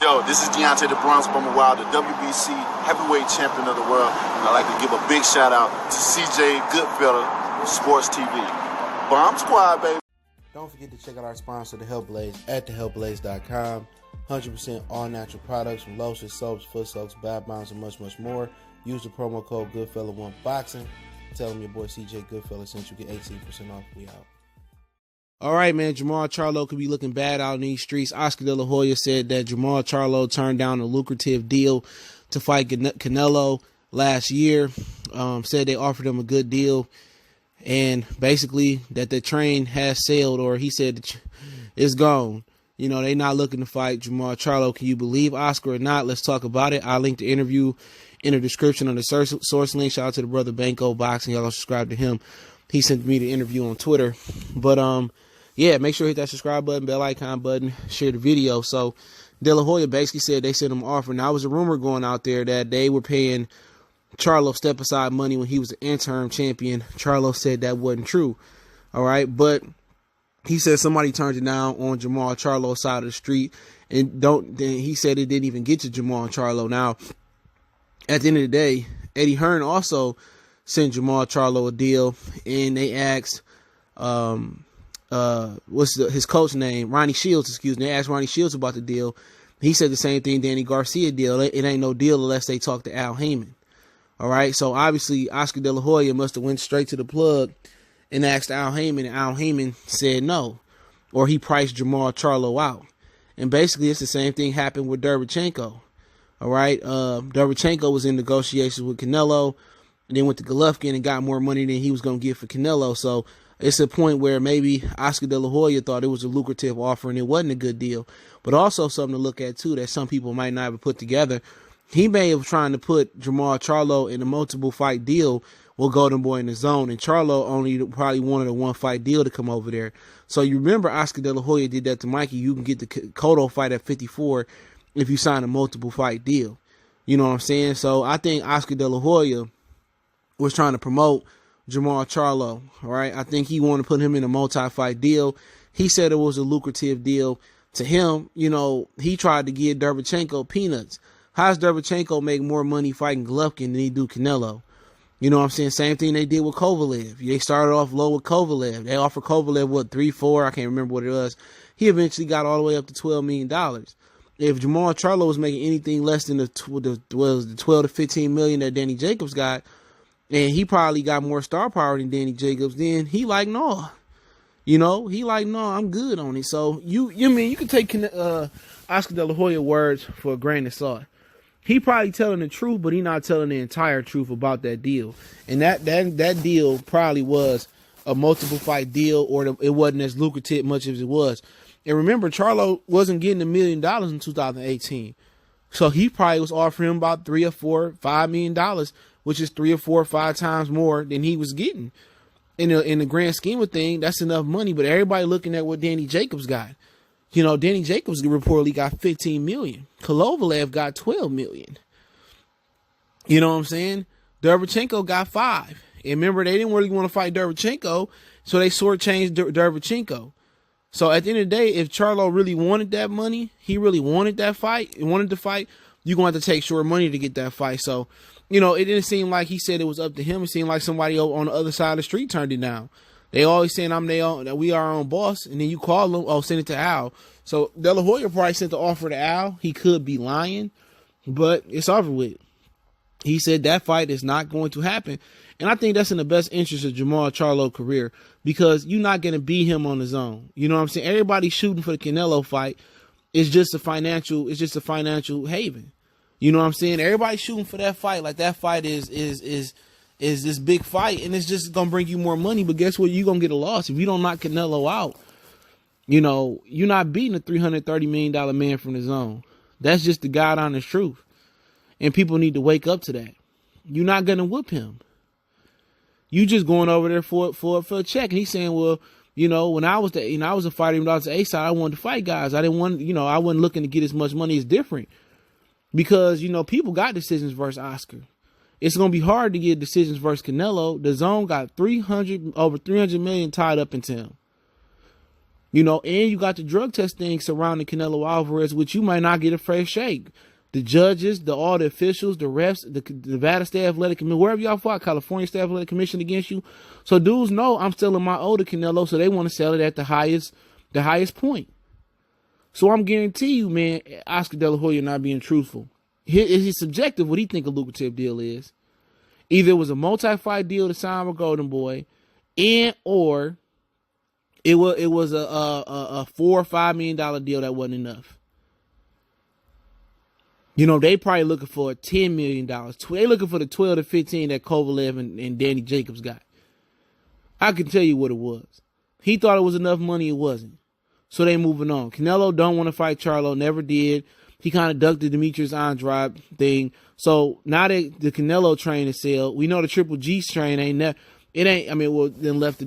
Yo, this is Deontay the Bronx Bomber Wild, the WBC heavyweight champion of the world. And I'd like to give a big shout out to CJ Goodfella of Sports TV. Bomb Squad, baby. Don't forget to check out our sponsor, The Health Blaze, at thehealthblaze.com. 100% all natural products from lotions, soaps, foot soaks, bath bombs, and much, much more. Use the promo code Goodfella1Boxing. Tell them your boy CJ Goodfella sent you, get 18% off. We out. All right, man. Jermall Charlo could be looking bad out in these streets. Oscar De La Hoya said that Jermall Charlo turned down a lucrative deal to fight Canelo last year. Said they offered him a good deal, and basically that the train has sailed, or he said it's gone. You know, they not looking to fight Jermall Charlo. Can you believe Oscar or not? Let's talk about it. I'll link the interview in the description on the source link. Shout out to the brother Banco Boxing. Y'all go subscribe to him. He sent me the interview on Twitter. But yeah, make sure you hit that subscribe button, bell icon button, share the video. So De La Hoya basically said they sent him an offer. Now, there was a rumor going out there that they were paying Charlo step aside money when he was an interim champion. Charlo said that wasn't true. All right, but he said somebody turned it down on Jermall Charlo's side of the street, and then he said it didn't even get to Jermall Charlo. Now, at the end of the day, Eddie Hearn also sent Jermall Charlo a deal, and they asked, what's his coach name? Ronnie Shields, excuse me. They asked Ronnie Shields about the deal. He said the same thing Danny Garcia deal. It ain't no deal unless they talk to Al Heyman. All right, so obviously Oscar De La Hoya must have went straight to the plug and asked Al Heyman, and Al Heyman said no, or he priced Jermall Charlo out. And basically, it's the same thing happened with Derevchenko. All right, Derevchenko was in negotiations with Canelo, and then went to Golovkin and got more money than he was going to get for Canelo. So it's a point where maybe Oscar De La Hoya thought it was a lucrative offer and it wasn't a good deal. But also something to look at, too, that some people might not have put together. He may have trying to put Jermall Charlo in a multiple fight deal with Golden Boy in the zone, and Charlo only probably wanted a one fight deal to come over there. So you remember Oscar De La Hoya did that to Mikey. You can get the Cotto fight at 54 if you sign a multiple fight deal. You know what I'm saying? So I think Oscar De La Hoya was trying to promote Jermall Charlo. All right, I think he wanted to put him in a multi-fight deal. He said it was a lucrative deal to him. You know, he tried to give Derevchenko peanuts. How's Derevchenko make more money fighting Golovkin than he do Canelo? You know what I'm saying? Same thing they did with Kovalev. They started off low with Kovalev. They offered Kovalev, what, 3, 4? I can't remember what it was. He eventually got all the way up to $12 million. If Jermall Charlo was making anything less than the 12 to $15 million that Danny Jacobs got, and he probably got more star power than Danny Jacobs, then he like, no. You know, he like, no, I'm good on it. So you can take Oscar De La Hoya words for a grain of salt. He probably telling the truth, but he not telling the entire truth about that deal. And that deal probably was a multiple fight deal, or it wasn't as lucrative much as it was. And remember, Charlo wasn't getting $1 million in 2018. So he probably was offering him about $3 or $4, $5 million, which is 3 or 4 or 5 times more than he was getting. In the grand scheme of things, that's enough money. But everybody looking at what Danny Jacobs got. You know, Danny Jacobs reportedly got $15 million. Kovalev got $12 million. You know what I'm saying? Derevchenko got $5 million. And remember, they didn't really want to fight Derevchenko, so they shortchanged Derevchenko. So at the end of the day, if Charlo really wanted that money, he really wanted that fight, and wanted to fight, you're going to have to take short money to get that fight. So, you know, it didn't seem like he said it was up to him. It seemed like somebody on the other side of the street turned it down. They always saying that we are our own boss, and then you call them, oh, send it to Al. So De La Hoya probably sent the offer to Al. He could be lying, but it's over with. He said that fight is not going to happen. And I think that's in the best interest of Jermall Charlo's career, because you're not going to beat him on his own. You know what I'm saying? Everybody shooting for the Canelo fight is just a financial haven. You know what I'm saying? Everybody shooting for that fight. Like, that fight is this big fight, and it's just going to bring you more money. But guess what? You're going to get a loss. If you don't knock Canelo out, you know, you're not beating a $330 million man from the zone. That's just the God honest truth. And people need to wake up to that. You're not going to whoop him. You just going over there for a check. And he's saying, well, you know, when I was a fighter, even though I was the A side, I wanted to fight guys. I wasn't looking to get as much money. It's different. Because, you know, people got decisions versus Oscar. It's going to be hard to get decisions versus Canelo. The zone got over 300 million tied up into him. You know, and you got the drug test thing surrounding Canelo Alvarez, which you might not get a fair shake. The judges, all the officials, the refs, the Nevada State Athletic Commission, wherever y'all fought, California State Athletic Commission against you. So dudes know I'm selling my older Canelo, so they want to sell it at the highest point. So I'm guarantee you, man, Oscar De La Hoya not being truthful. It's subjective what he think a lucrative deal is. Either it was a multi-fight deal to sign with Golden Boy, or it was a $4 or $5 million deal that wasn't enough. You know, they probably looking for $10 million. They looking for the 12 to 15 that Kovalev and Danny Jacobs got. I can tell you what it was. He thought it was enough money. It wasn't. So they moving on. Canelo don't want to fight Charlo. Never did. He kind of ducked the Demetrius Andrade thing. So now that the Canelo train is sailed, we know the Triple G train ain't. Then left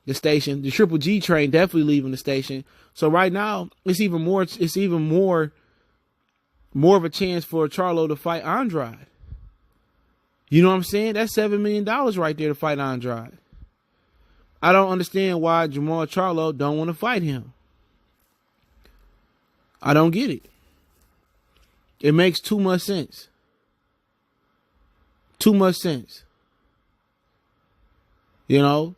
the station. The Triple G train definitely leaving the station. So right now it's even more of a chance for Charlo to fight Andrade. You know what I'm saying? That's $7 million right there to fight Andrade. I don't understand why Jermall Charlo don't want to fight him. I don't get it. It makes too much sense. Too much sense. You know?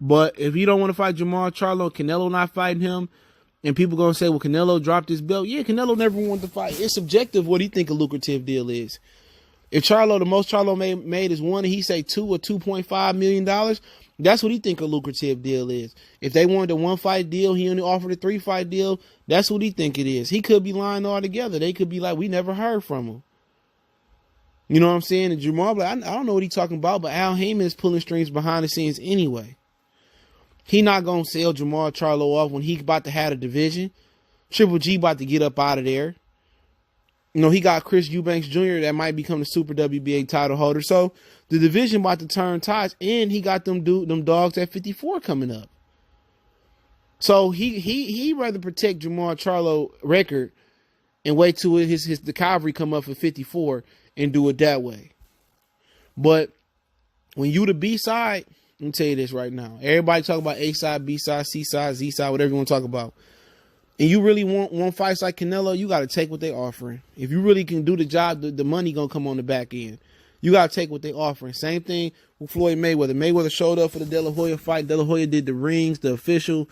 But if you don't want to fight Jermall Charlo, Canelo not fighting him, and people going to say, well, Canelo dropped his belt. Yeah, Canelo never wanted to fight. It's subjective what he think a lucrative deal is. If Charlo, the most Charlo made is one, and he say $2 or $2.5 million, that's what he think a lucrative deal is. If they wanted a 1-fight deal, he only offered a 3-fight deal, that's what he think it is. He could be lying altogether. They could be like, we never heard from him. You know what I'm saying? And Jermall, like, I don't know what he's talking about, but Al Heyman is pulling strings behind the scenes anyway. He not going to sell Jermall Charlo off when he about to have a division. Triple G about to get up out of there. You know, he got Chris Eubanks Jr. that might become the Super WBA title holder. So the division about to turn tides, and he got them dogs at 54 coming up. So he rather protect Jermall Charlo record and wait till the cavalry come up for 54 and do it that way. But when you the B side, let me tell you this right now. Everybody talk about A side, B side, C side, Z side, whatever you want to talk about. And you really want fights like Canelo, you got to take what they offering. If you really can do the job, the money going to come on the back end. You got to take what they offering. Same thing with Floyd Mayweather. Mayweather showed up for the De La Hoya fight. De La Hoya did the rings, the official.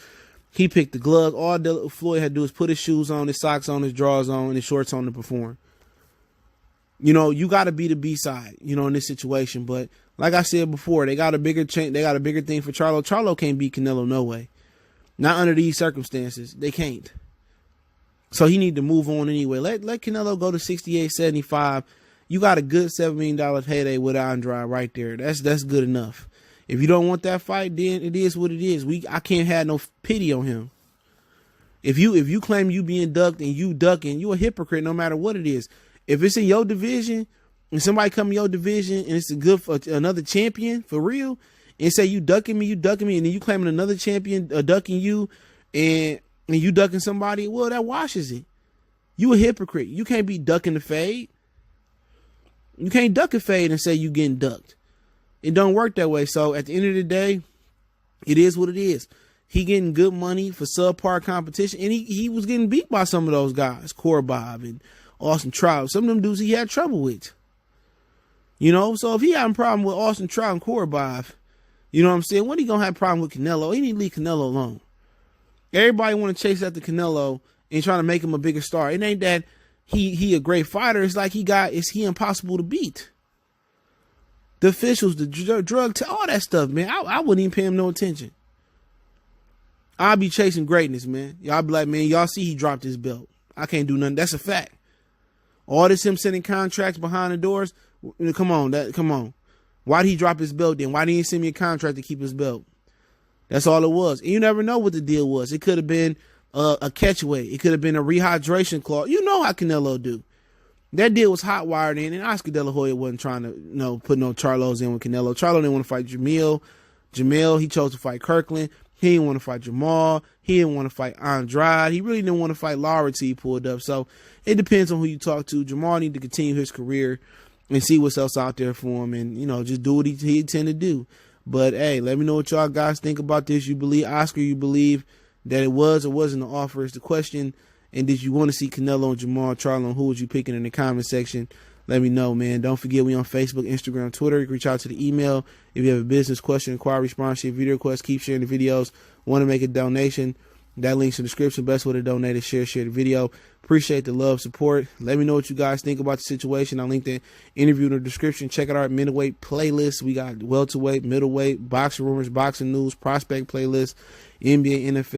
He picked the gloves. All Floyd had to do is put his shoes on, his socks on, his drawers on, and his shorts on to perform. You know, you got to be the B side, you know, in this situation. But like I said before, they got a bigger thing for Charlo. Charlo can't beat Canelo no way. Not under these circumstances. They can't. So he need to move on anyway. Let Canelo go to 68-75. You got a good $7 million payday with Andrade right there. That's good enough. If you don't want that fight, then it is what it is. I can't have no pity on him. If you claim you being ducked and you ducking, you a hypocrite no matter what it is. If it's in your division and somebody come in your division and it's a good for another champion for real, and say you ducking me, and then you claiming another champion ducking you, and you ducking somebody, well, that washes it. You a hypocrite. You can't be ducking the fade. You can't duck a fade and say you getting ducked. It don't work that way. So at the end of the day, it is what it is. He getting good money for subpar competition, and he was getting beat by some of those guys, Korobov and Austin Trout. Some of them dudes he had trouble with. You know, so if he having a problem with Austin Trout and Korobov, you know what I'm saying? When he gonna have a problem with Canelo? He need to leave Canelo alone. Everybody want to chase after Canelo and trying to make him a bigger star. It ain't that he a great fighter. It's like he impossible to beat. The officials, the drug, all that stuff, man. I wouldn't even pay him no attention. I'll be chasing greatness, man. Y'all be like, man, y'all see he dropped his belt. I can't do nothing. That's a fact. All this him sending contracts behind the doors. Come on. Why did he drop his belt then? Why didn't he send me a contract to keep his belt? That's all it was. And you never know what the deal was. It could have been a catchway. It could have been a rehydration clause. You know how Canelo do. That deal was hot wired in, and Oscar De La Hoya wasn't trying to, put no Charlos in with Canelo. Charlo didn't want to fight Jamil. He chose to fight Kirkland. He didn't want to fight Jermall. He didn't want to fight Andrade. He really didn't want to fight Lowry till he pulled up. So it depends on who you talk to. Jermall need to continue his career and see what's else out there for him, and just do what he tend to do. But hey, let me know what y'all guys think about this. You believe Oscar? You believe that it was or wasn't an offer is the question. And did you want to see Canelo and Jermall, Charlo, and who would you picking in the comment section? Let me know, man. Don't forget, we on Facebook, Instagram, Twitter. You can reach out to the email. If you have a business question, inquiry, sponsorship, video request, keep sharing the videos. Want to make a donation? That link's in the description. Best way to donate is share the video. Appreciate the love, support. Let me know what you guys think about the situation. I'll link the interview in the description. Check out our middleweight playlist. We got welterweight, middleweight, boxing rumors, boxing news, prospect playlist, NBA, NFL.